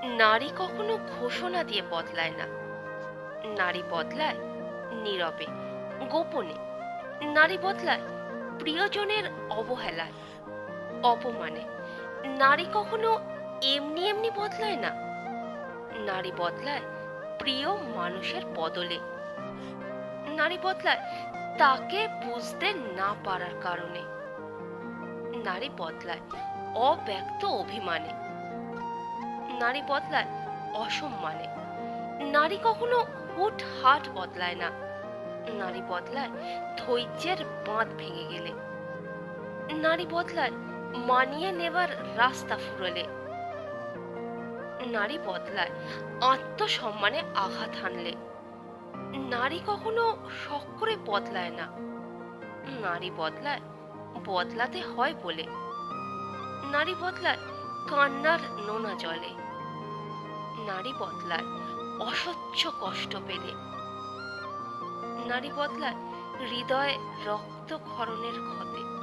নারী কখনো ঘোষণা দিয়ে বদলায় না। নারী বদলায় নীরবে, গোপনে। নারী বদলায় প্রিয়জনের অবহেলায়, অপমানে। নারী কখনো এমনি এমনি বদলায় না। নারী বদলায় প্রিয় মানুষের বদলে। নারী বদলায় তাকে বুঝতে না পারার কারণে। নারী বদলায় অব্যক্ত অভিমানে। নারী বদলায় অসম্মানে। নারী কখনো হুটহাট বদলায় না। নারী বদলায় ধৈর্যের বাঁধ ভেঙে গেলে। নারী বদলায় মানিয়ে নেবার রাস্তা ফুরলে। নারী বদলায় আত্মসম্মানে আঘাত হানলে। নারী কখনো শখ করে বদলায় না। নারী বদলায় বদলাতে হয় বলে। নারী বদলায় কান্নার নোনা জলে। নারী বদলায় অসহ্য কষ্ট পেলে। নারী বদলায় হৃদয়ে রক্তক্ষরণের ক্ষতে।